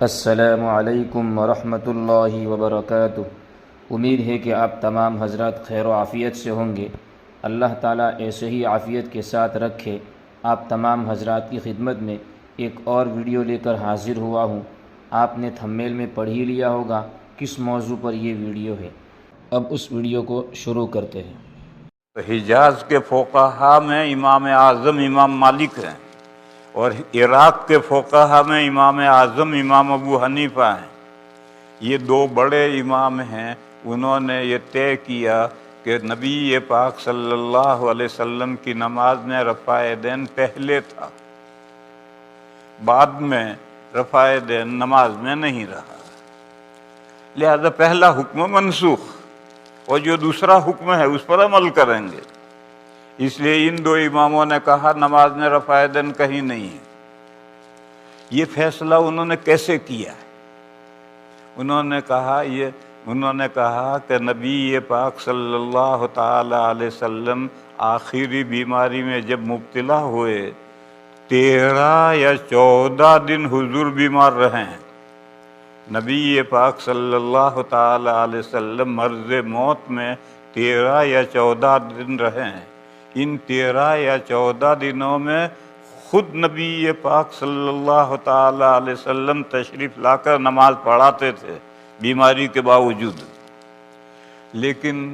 السلام علیکم ورحمۃ اللہ وبرکاتہ۔ امید ہے کہ آپ تمام حضرات خیر و عافیت سے ہوں گے۔ اللہ تعالیٰ ایسے ہی عافیت کے ساتھ رکھے۔ آپ تمام حضرات کی خدمت میں ایک اور ویڈیو لے کر حاضر ہوا ہوں۔ آپ نے تھمبنیل میں پڑھ ہی لیا ہوگا کس موضوع پر یہ ویڈیو ہے۔ اب اس ویڈیو کو شروع کرتے ہیں۔ حجاز کے فقہا میں امام اعظم امام مالک ہیں، اور عراق کے فقہا میں امام اعظم امام ابو حنیفہ ہیں۔ یہ دو بڑے امام ہیں۔ انہوں نے یہ طے کیا کہ نبی پاک صلی اللہ علیہ وسلم کی نماز میں رفع یدین پہلے تھا، بعد میں رفع یدین نماز میں نہیں رہا، لہذا پہلا حکم منسوخ، اور جو دوسرا حکم ہے اس پر عمل کریں گے۔ اس لیے ان دو اماموں نے کہا نماز میں رفع یدین کہیں نہیں ہے۔ یہ فیصلہ انہوں نے کیسے کیا ہے؟ انہوں نے کہا کہ نبی پاک صلی اللہ تعالی علیہ وسلم آخری بیماری میں جب مبتلا ہوئے 13 یا 14 دن حضور بیمار رہے ہیں۔ نبی پاک صلی اللہ تعالی علیہ وسلم مرض موت میں 13 یا 14 دن رہے ہیں۔ ان 13 یا 14 دنوں میں خود نبی پاک صلی اللہ تعالی علیہ وسلم تشریف لا کر نماز پڑھاتے تھے بیماری کے باوجود۔ لیکن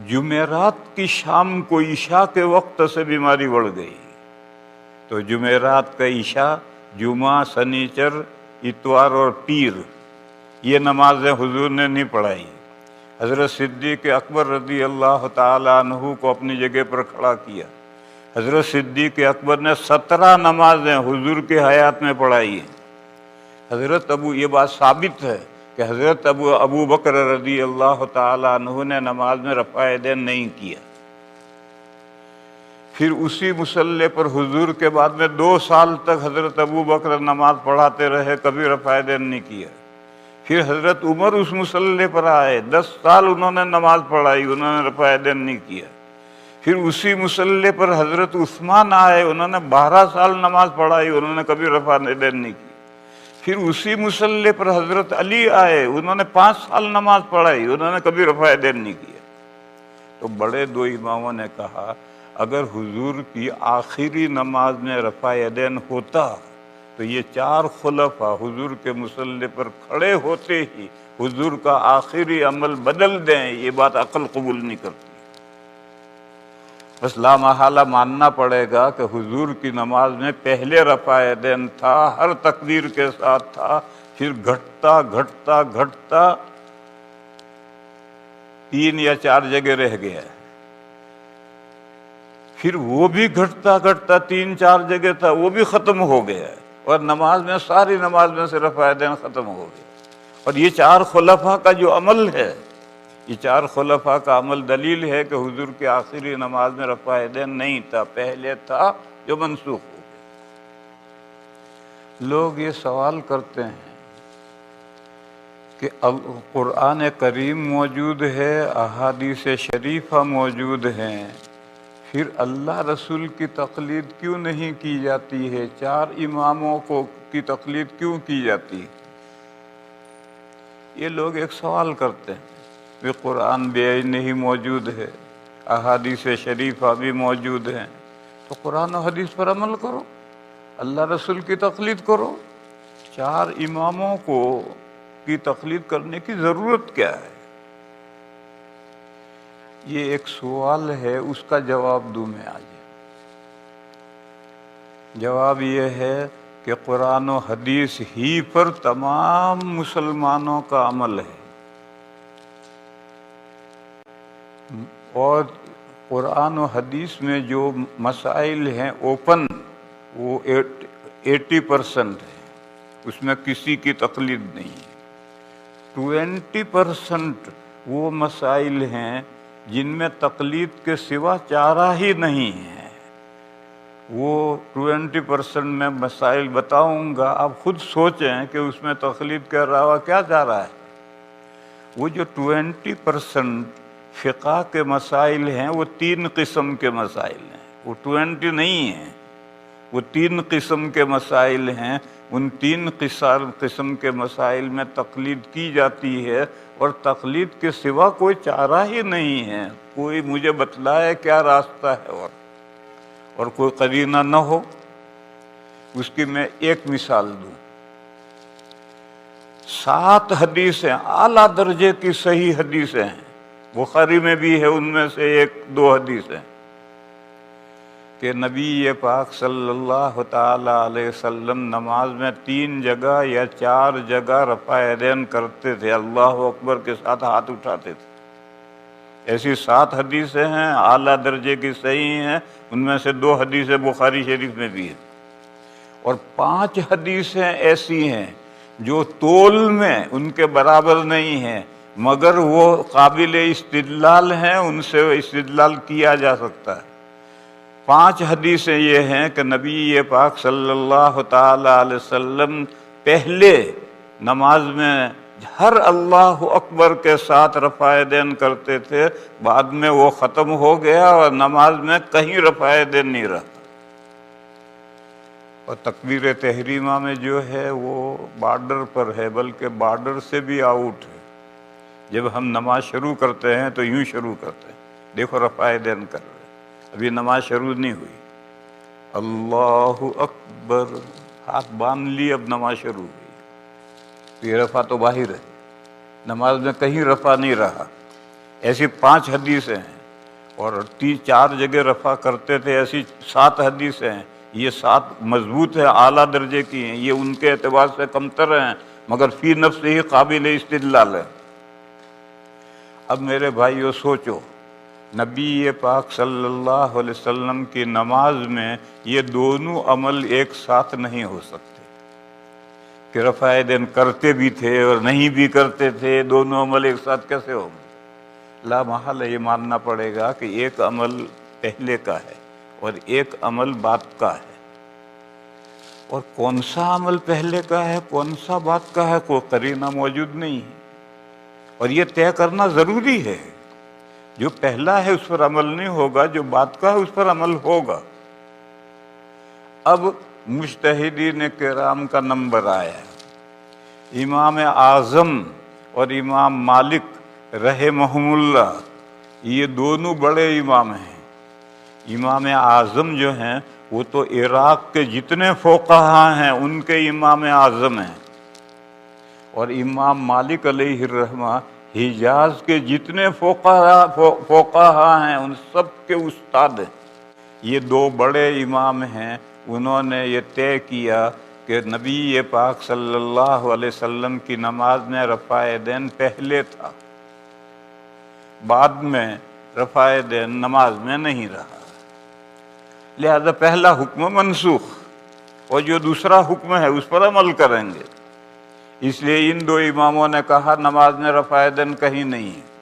جمعرات کی شام کو عشاء کے وقت سے بیماری بڑھ گئی، تو جمعرات کا عشاء، جمعہ، سنیچر، اتوار اور پیر، یہ نمازیں حضور نے نہیں پڑھائی۔ حضرت صدیق اکبر رضی اللہ تعالی عنہ کو اپنی جگہ پر کھڑا کیا۔ حضرت صدیق اکبر نے 17 نمازیں حضور کے حیات میں پڑھائی ہیں۔ یہ بات ثابت ہے کہ حضرت ابو بکر رضی اللہ تعالی عنہ نے نماز میں رفع یدین نہیں کیا۔ پھر اسی مصلی پر حضور کے بعد میں 2 سال تک حضرت ابو بکر نماز پڑھاتے رہے، کبھی رفع یدین نہیں کیا۔ پھر حضرت عمر اس مصلی پر آئے، 10 سال انہوں نے نماز پڑھائی، انہوں نے رفع یدین نہیں کیا۔ پھر اسی مصلی پر حضرت عثمان آئے، انہوں نے 12 سال نماز پڑھائی، انہوں نے کبھی رفع یدین نہیں کی۔ پھر اسی مصلی پر حضرت علی آئے، انہوں نے 5 سال نماز پڑھائی، انہوں نے کبھی رفع یدین نہیں کیا۔ تو بڑے دو اماموں نے کہا اگر حضور کی آخری نماز میں رفع یدین ہوتا تو یہ 4 خلفاء حضور کے مصلی پر کھڑے ہوتے ہی حضور کا آخری عمل بدل دیں، یہ بات عقل قبول نہیں کرتی۔ بس لامحالہ ماننا پڑے گا کہ حضور کی نماز میں پہلے رفع یدین تھا، ہر تکبیر کے ساتھ تھا، پھر گھٹتا گھٹتا گھٹتا 3 یا 4 جگہ رہ گیا، پھر وہ بھی گھٹتا گھٹتا 3-4 جگہ تھا، وہ بھی ختم ہو گیا، اور نماز میں ساری نماز میں سے رفع یدین ختم ہو گیا۔ اور یہ 4 خلفاء کا جو عمل ہے، یہ 4 خلفاء کا عمل دلیل ہے کہ حضور کی آخری نماز میں رفع یدین نہیں تھا، پہلے تھا جو منسوخ ہو گیا۔ لوگ یہ سوال کرتے ہیں کہ قرآن کریم موجود ہے، احادیث شریفہ موجود ہیں، پھر اللہ رسول کی تقلید کیوں نہیں کی جاتی ہے؟ 4 اماموں کی تقلید کیوں کی جاتی ہے؟ یہ لوگ ایک سوال کرتے ہیں کہ قرآن بھی نہیں موجود ہے، احادیث شریفہ بھی موجود ہیں، تو قرآن و حدیث پر عمل کرو، اللہ رسول کی تقلید کرو۔ 4 اماموں کی تقلید کرنے کی ضرورت کیا ہے؟ یہ ایک سوال ہے، اس کا جواب دوں میں آج۔ جواب یہ ہے کہ قرآن و حدیث ہی پر تمام مسلمانوں کا عمل ہے، اور قرآن و حدیث میں جو مسائل ہیں اوپن، وہ 80% ہے، اس میں کسی کی تقلید نہیں ہے۔ 20% وہ مسائل ہیں جن میں تقلید کے سوا چارہ ہی نہیں ہے۔ وہ 20% میں مسائل بتاؤں گا، آپ خود سوچیں کہ اس میں تقلید کے علاوہ کیا جا رہا ہے۔ وہ جو 20% فقہ کے مسائل ہیں وہ 3 قسم کے مسائل ہیں، وہ 20 نہیں ہیں، وہ 3 قسم کے مسائل ہیں، ان 3 قسم کے مسائل میں تقلید کی جاتی ہے، اور تقلید کے سوا کوئی چارہ ہی نہیں ہے۔ کوئی مجھے بتلائے کیا راستہ ہے اور کوئی قرینہ نہ ہو۔ اس کی میں ایک مثال دوں، 7 حدیثیں اعلیٰ درجے کی صحیح حدیثیں ہیں، بخاری میں بھی ہے، ان میں سے 1-2 حدیثیں کہ نبی پاک صلی اللہ تعالی علیہ وسلم نماز میں 3 جگہ یا 4 جگہ رفع یدین کرتے تھے، اللہ اکبر کے ساتھ ہاتھ اٹھاتے تھے۔ ایسی 7 حدیثیں ہیں اعلیٰ درجے کی صحیح ہیں، ان میں سے 2 حدیثیں بخاری شریف میں بھی ہیں، اور 5 حدیثیں ایسی ہیں جو طول میں ان کے برابر نہیں ہیں، مگر وہ قابل استدلال ہیں، ان سے استدلال کیا جا سکتا ہے۔ 5 حدیثیں یہ ہیں کہ نبی پاک صلی اللہ تعالی علیہ وسلم پہلے نماز میں ہر اللہ اکبر کے ساتھ رفع یدین کرتے تھے، بعد میں وہ ختم ہو گیا اور نماز میں کہیں رفع یدین نہیں رہا۔ اور تکبیر تحریمہ میں جو ہے وہ بارڈر پر ہے، بلکہ بارڈر سے بھی آؤٹ ہے۔ جب ہم نماز شروع کرتے ہیں تو یوں شروع کرتے ہیں، دیکھو رفع یدین کر رہے، ابھی نماز شروع نہیں ہوئی، اللہ اکبر، ہاتھ باندھ لی، اب نماز شروع ہوئی، تو یہ رفع تو باہر ہے، نماز میں کہیں رفع نہیں رہا۔ ایسی 5 حدیثیں ہیں، اور 3-4 جگہ رفع کرتے تھے، ایسی 7 حدیثیں ہیں۔ یہ 7 مضبوط ہے، اعلیٰ درجے کی ہیں، یہ ان کے اعتبار سے کمتر ہیں، مگر فی نفس ہی قابل استدلال ہے۔ اب میرے بھائیو سوچو، نبی پاک صلی اللہ علیہ وسلم کی نماز میں یہ دونوں عمل ایک ساتھ نہیں ہو سکتے کہ رفع یدین کرتے بھی تھے اور نہیں بھی کرتے تھے، دونوں عمل ایک ساتھ کیسے ہوں گے؟ لا محالہ یہ ماننا پڑے گا کہ ایک عمل پہلے کا ہے اور ایک عمل بعد کا ہے، اور کون سا عمل پہلے کا ہے کون سا بعد کا ہے کوئی قرینہ موجود نہیں ہے، اور یہ طے کرنا ضروری ہے۔ جو پہلا ہے اس پر عمل نہیں ہوگا، جو بعد کا ہے اس پر عمل ہوگا۔ اب مجتہدین کرام کا نمبر آیا ہے، امام اعظم اور امام مالک رحمہم اللہ، یہ دونوں بڑے امام ہیں۔ امام اعظم جو ہیں وہ تو عراق کے جتنے فقہا ہیں ان کے امام اعظم ہیں، اور امام مالک علیہ الرحمہ حجاز کے جتنے فقہا ہیں ان سب کے استاد ہیں۔ یہ 2 بڑے امام ہیں، انہوں نے یہ طے کیا کہ نبی پاک صلی اللہ علیہ وسلم کی نماز میں رفع یدین پہلے تھا، بعد میں رفع یدین نماز میں نہیں رہا، لہذا پہلا حکم منسوخ، اور جو دوسرا حکم ہے اس پر عمل کریں گے۔ اس لیے ان 2 اماموں نے کہا نماز میں رفع یدین کہیں نہیں ہے۔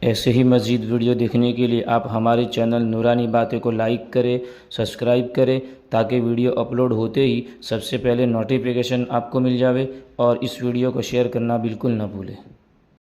ایسے ہی مزید ویڈیو دیکھنے کے لیے آپ ہمارے چینل نورانی باتیں کو لائک کریں، سبسکرائب کریں، تاکہ ویڈیو اپلوڈ ہوتے ہی سب سے پہلے نوٹیفیکیشن آپ کو مل جاوے، اور اس ویڈیو کو شیئر کرنا بالکل نہ بھولیں۔